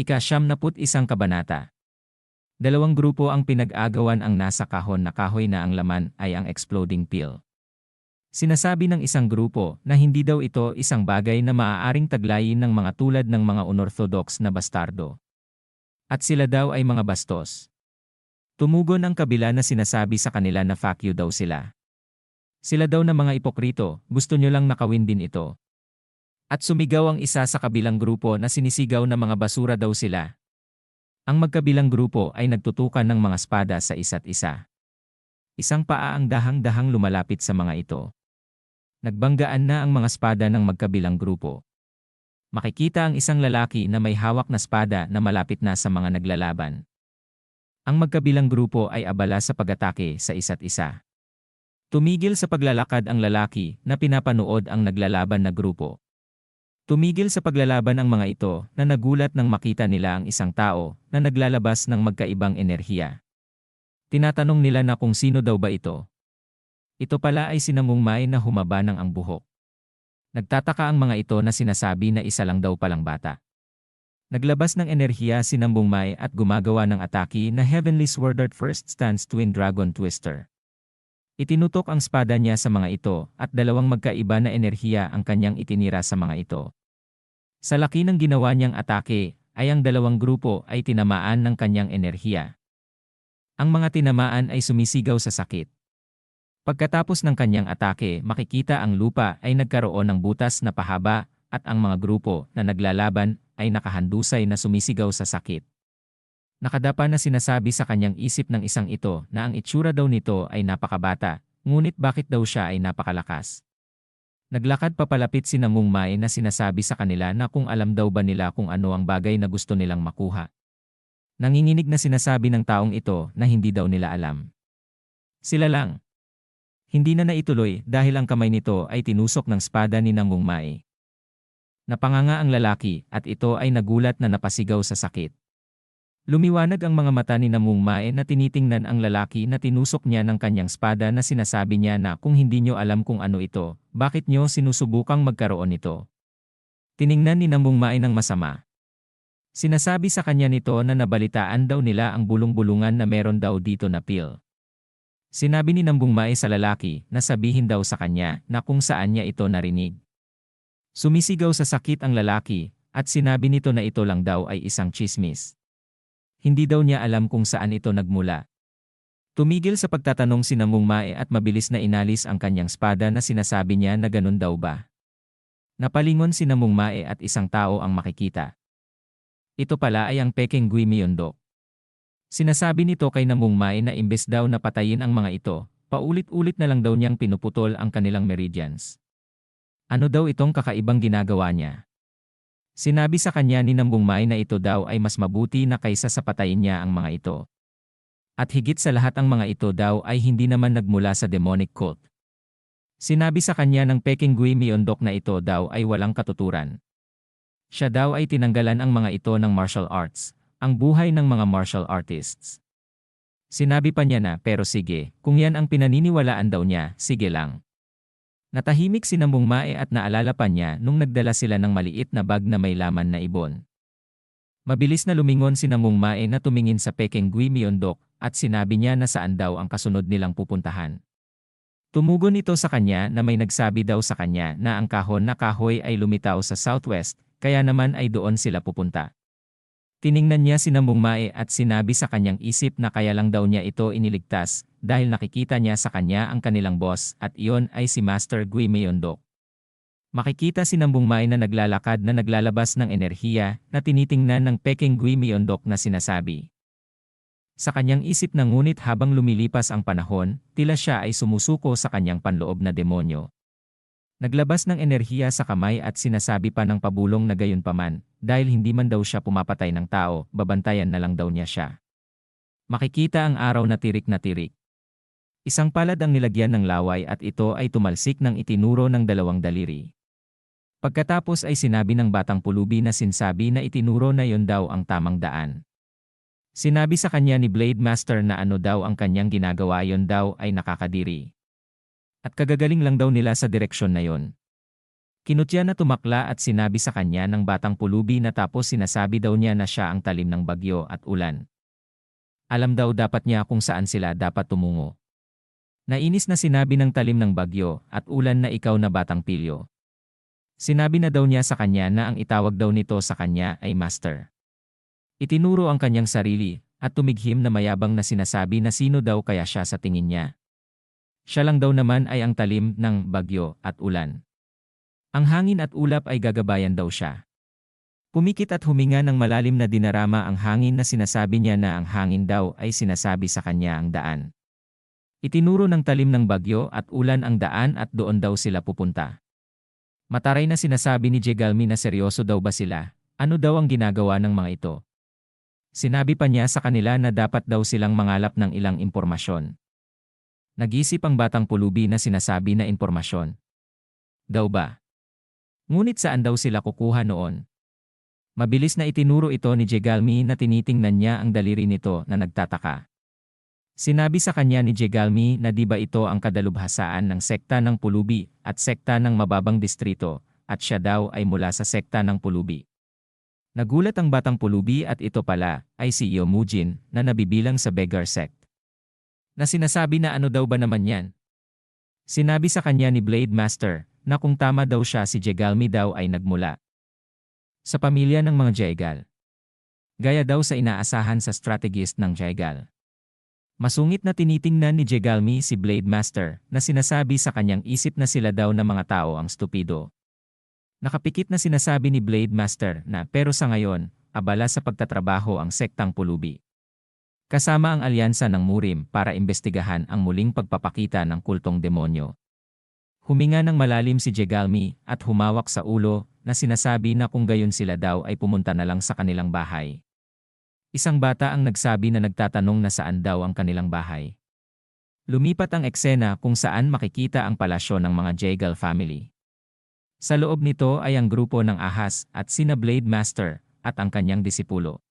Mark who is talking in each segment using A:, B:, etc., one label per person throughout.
A: Ika-siyam-na-put-isang kabanata. Dalawang grupo ang pinag-agawan, ang nasa kahon na kahoy na ang laman ay ang exploding pill. Sinasabi ng isang grupo na hindi daw ito isang bagay na maaaring taglayin ng mga tulad ng mga unorthodox na bastardo. At sila daw ay mga bastos. Tumugon ang kabila na sinasabi sa kanila na fuck you daw sila. Sila daw na mga ipokrito, gusto nyo lang nakawin din ito. At sumigaw ang isa sa kabilang grupo na sinisigaw na mga basura daw sila. Ang magkabilang grupo ay nagtutukan ng mga espada sa isa't isa. Isang paa ang dahang-dahang lumalapit sa mga ito. Nagbanggaan na ang mga espada ng magkabilang grupo. Makikita ang isang lalaki na may hawak na espada na malapit na sa mga naglalaban. Ang magkabilang grupo ay abala sa pag-atake sa isa't isa. Tumigil sa paglalakad ang lalaki na pinapanood ang naglalaban na grupo. Tumigil sa paglalaban ang mga ito na nagulat nang makita nila ang isang tao na naglalabas ng magkaibang enerhiya. Tinatanong nila na kung sino daw ba ito. Ito pala ay si Namungmay na humaba ng ang buhok. Nagtataka ang mga ito na sinasabi na isa lang daw palang bata. Naglabas ng enerhiya si Namungmay at gumagawa ng atake na Heavenly Sword Art First Stance Twin Dragon Twister. Itinutok ang espada niya sa mga ito at dalawang magkaiba na enerhiya ang kanyang itinira sa mga ito. Sa laki ng ginawa niyang atake, ay ang dalawang grupo ay tinamaan ng kanyang enerhiya. Ang mga tinamaan ay sumisigaw sa sakit. Pagkatapos ng kanyang atake, makikita ang lupa ay nagkaroon ng butas na pahaba at ang mga grupo na naglalaban ay nakahandusay na sumisigaw sa sakit. Nakadapa na sinasabi sa kanyang isip ng isang ito na ang itsura daw nito ay napakabata, ngunit bakit daw siya ay napakalakas. Naglakad papalapit si Namungmay na sinasabi sa kanila na kung alam daw ba nila kung ano ang bagay na gusto nilang makuha. Nanginginig na sinasabi ng taong ito na hindi daw nila alam. Sila lang. Hindi na naituloy dahil ang kamay nito ay tinusok ng espada ni Namungmay. Napanganga ang lalaki at ito ay nagulat na napasigaw sa sakit. Lumiwanag ang mga mata ni Namungmay na tinitingnan ang lalaki na tinusok niya ng kanyang espada na sinasabi niya na kung hindi nyo alam kung ano ito, bakit nyo sinusubukang magkaroon nito? Tiningnan ni Namungmay ng masama. Sinasabi sa kanya nito na nabalitaan daw nila ang bulong-bulungan na meron daw dito na pill. Sinabi ni Namungmay sa lalaki na sabihin daw sa kanya na kung saan niya ito narinig. Sumisigaw sa sakit ang lalaki at sinabi nito na ito lang daw ay isang tsismis. Hindi daw niya alam kung saan ito nagmula. Tumigil sa pagtatanong si Namungmay at mabilis na inalis ang kanyang espada na sinasabi niya na ganun daw ba. Napalingon si Namungmay at isang tao ang makikita. Ito pala ay ang Peking Gui Myeondok. Sinasabi nito kay Namungmay na imbes daw na patayin ang mga ito, paulit-ulit na lang daw niyang pinuputol ang kanilang meridians. Ano daw itong kakaibang ginagawa niya? Sinabi sa kanya ni Namungmay na ito daw ay mas mabuti na kaysa sa patayin niya ang mga ito. At higit sa lahat ang mga ito daw ay hindi naman nagmula sa demonic cult. Sinabi sa kanya ng Peking Gui Myeondok na ito daw ay walang katuturan. Siya daw ay tinanggalan ang mga ito ng martial arts, ang buhay ng mga martial artists. Sinabi pa niya na pero sige, kung yan ang pinaniniwalaan daw niya, sige lang. Natahimik si Namungmay at naalala pa niya nung nagdala sila ng maliit na bag na may laman na ibon. Mabilis na lumingon si Namungmay na tumingin sa Peking Gui Myeondok at sinabi niya na saan daw ang kasunod nilang pupuntahan. Tumugon ito sa kanya na may nagsabi daw sa kanya na ang kahon na kahoy ay lumitaw sa southwest, kaya naman ay doon sila pupunta. Tiningnan niya si Namungmay at sinabi sa kanyang isip na kaya lang daw niya ito iniligtas dahil nakikita niya sa kanya ang kanilang boss at iyon ay si Master Gui Myeondok. Makikita si Namungmay na naglalakad na naglalabas ng enerhiya na tinitingnan ng Peking Gui Myeondok na sinasabi. Sa kanyang isip na ngunit habang lumilipas ang panahon, tila siya ay sumusuko sa kanyang panloob na demonyo. Naglabas ng enerhiya sa kamay at sinasabi pa ng pabulong na gayunpaman, dahil hindi man daw siya pumapatay ng tao, babantayan na lang daw niya siya. Makikita ang araw na tirik na tirik. Isang palad ang nilagyan ng laway at ito ay tumalsik ng itinuro ng dalawang daliri. Pagkatapos ay sinabi ng batang pulubi na sinsabi na itinuro na yon daw ang tamang daan. Sinabi sa kanya ni Blade Master na ano daw ang kanyang ginagawa yon daw ay nakakadiri. At kagagaling lang daw nila sa direksyon na yon. Kinutya na tumakla at sinabi sa kanya ng batang pulubi na tapos sinasabi daw niya na siya ang talim ng bagyo at ulan. Alam daw dapat niya kung saan sila dapat tumungo. Nainis na sinabi ng talim ng bagyo at ulan na ikaw na batang pilyo. Sinabi na daw niya sa kanya na ang itawag daw nito sa kanya ay master. Itinuro ang kanyang sarili at tumighim na mayabang na sinasabi na sino daw kaya siya sa tingin niya. Siya lang daw naman ay ang talim ng bagyo at ulan. Ang hangin at ulap ay gagabayan daw siya. Pumikit at huminga ng malalim na dinarama ang hangin na sinasabi niya na ang hangin daw ay sinasabi sa kanya ang daan. Itinuro ng talim ng bagyo at ulan ang daan at doon daw sila pupunta. Mataray na sinasabi ni Jegalmi na seryoso daw ba sila, ano daw ang ginagawa ng mga ito. Sinabi pa niya sa kanila na dapat daw silang mangalap ng ilang impormasyon. Nag-isip ang batang pulubi na sinasabi na impormasyon. Daw ba? Ngunit saan daw sila kukuha noon? Mabilis na itinuro ito ni Jegalmi na tinitingnan niya ang daliri nito na nagtataka. Sinabi sa kanya ni Jegalmi na di ba ito ang kadalubhasaan ng sekta ng pulubi at sekta ng mababang distrito at siya daw ay mula sa sekta ng pulubi. Nagulat ang batang pulubi at ito pala ay si Yomujin na nabibilang sa beggar sect. Na sinasabi na ano daw ba naman yan? Sinabi sa kanya ni Blade Master na kung tama daw siya si Jegalmi daw ay nagmula sa pamilya ng mga Jegal. Gaya daw sa inaasahan sa strategist ng Jegal. Masungit na tinitingnan ni Jegalmi si Blade Master na sinasabi sa kanyang isip na sila daw na mga tao ang stupido. Nakapikit na sinasabi ni Blade Master na pero sa ngayon, abala sa pagtatrabaho ang sektang pulubi. Kasama ang alyansa ng Murim para imbestigahan ang muling pagpapakita ng kultong demonyo. Huminga ng malalim si Jegalmi at humawak sa ulo na sinasabi na kung gayon sila daw ay pumunta na lang sa kanilang bahay. Isang bata ang nagsabi na nagtatanong na saan daw ang kanilang bahay. Lumipat ang eksena kung saan makikita ang palasyo ng mga Jegal family. Sa loob nito ay ang grupo ng ahas at sina Blade Master at ang kanyang disipulo.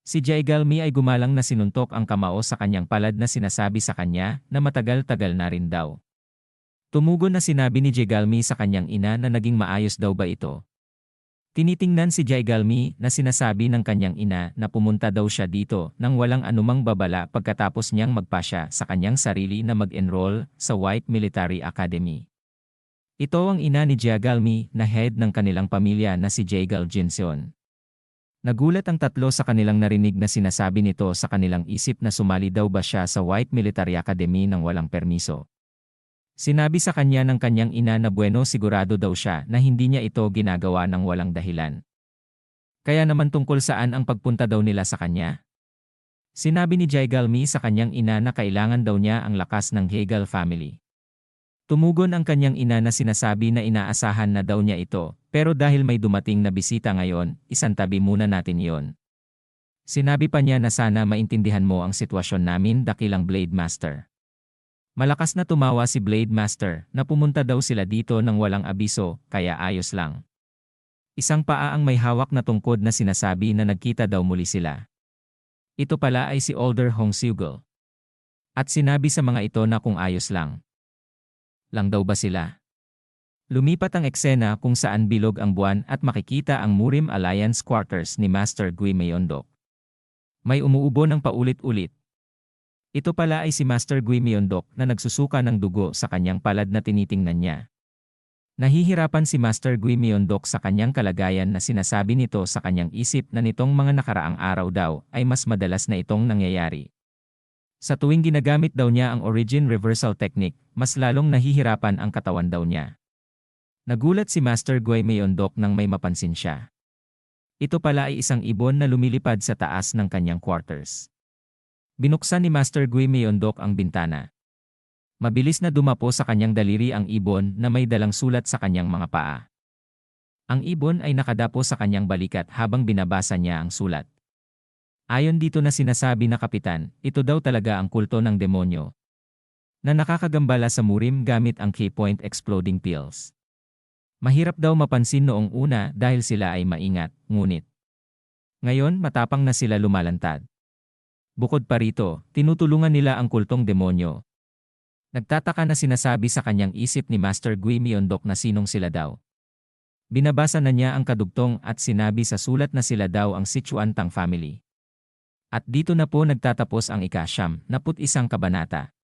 A: Si Jegalmi ay gumalang na sinuntok ang kamao sa kanyang palad na sinasabi sa kanya na matagal-tagal na rin daw. Tumugon na sinabi ni Jegalmi sa kanyang ina na naging maayos daw ba ito. Tinitingnan si Jegalmi na sinasabi ng kanyang ina na pumunta daw siya dito nang walang anumang babala pagkatapos niyang magpasya sa kanyang sarili na mag-enroll sa White Military Academy. Ito ang ina ni Jegalmi na head ng kanilang pamilya na si Jegal Jinseon. Nagulat ang tatlo sa kanilang narinig na sinasabi nito sa kanilang isip na sumali daw ba siya sa White Military Academy nang walang permiso. Sinabi sa kanya ng kanyang ina na bueno sigurado daw siya na hindi niya ito ginagawa ng walang dahilan. Kaya naman tungkol saan ang pagpunta daw nila sa kanya? Sinabi ni Jegalmi sa kanyang ina na kailangan daw niya ang lakas ng Jegal family. Tumugon ang kanyang ina na sinasabi na inaasahan na daw niya ito, pero dahil may dumating na bisita ngayon, isantabi muna natin iyon. Sinabi pa niya na sana maintindihan mo ang sitwasyon namin dakilang Blade Master. Malakas na tumawa si Blade Master na pumunta daw sila dito nang walang abiso, kaya ayos lang. Isang paa ang may hawak na tungkod na sinasabi na nagkita daw muli sila. Ito pala ay si Older Hong Seugol. At sinabi sa mga ito na kung ayos lang. Lang daw ba sila? Lumipat ang eksena kung saan bilog ang buwan at makikita ang Murim Alliance quarters ni Master Gui Myeondok. May umuubo ng paulit-ulit. Ito pala ay si Master Gui Myeondok na nagsusuka ng dugo sa kanyang palad na tinitingnan niya. Nahihirapan si Master Gui Myeondok sa kanyang kalagayan na sinasabi nito sa kanyang isip na nitong mga nakaraang araw daw ay mas madalas na itong nangyayari. Sa tuwing ginagamit daw niya ang origin reversal technique, mas lalong nahihirapan ang katawan daw niya. Nagulat si Master Gui Myeondok nang may mapansin siya. Ito pala ay isang ibon na lumilipad sa taas ng kanyang quarters. Binuksan ni Master Gui Myeondok ang bintana. Mabilis na dumapo sa kanyang daliri ang ibon na may dalang sulat sa kanyang mga paa. Ang ibon ay nakadapo sa kanyang balikat habang binabasa niya ang sulat. Ayon dito na sinasabi na kapitan, ito daw talaga ang kulto ng demonyo na nakakagambala sa Murim gamit ang key point exploding pills. Mahirap daw mapansin noong una dahil sila ay maingat, ngunit ngayon matapang na sila lumalantad. Bukod pa rito, tinutulungan nila ang kultong demonyo. Nagtataka na sinasabi sa kanyang isip ni Master Gui Myeondok na sinong sila daw. Binabasa na niya ang kadugtong at sinabi sa sulat na sila daw ang Sichuan Tang family. At dito na po nagtatapos ang ika-91 kabanata.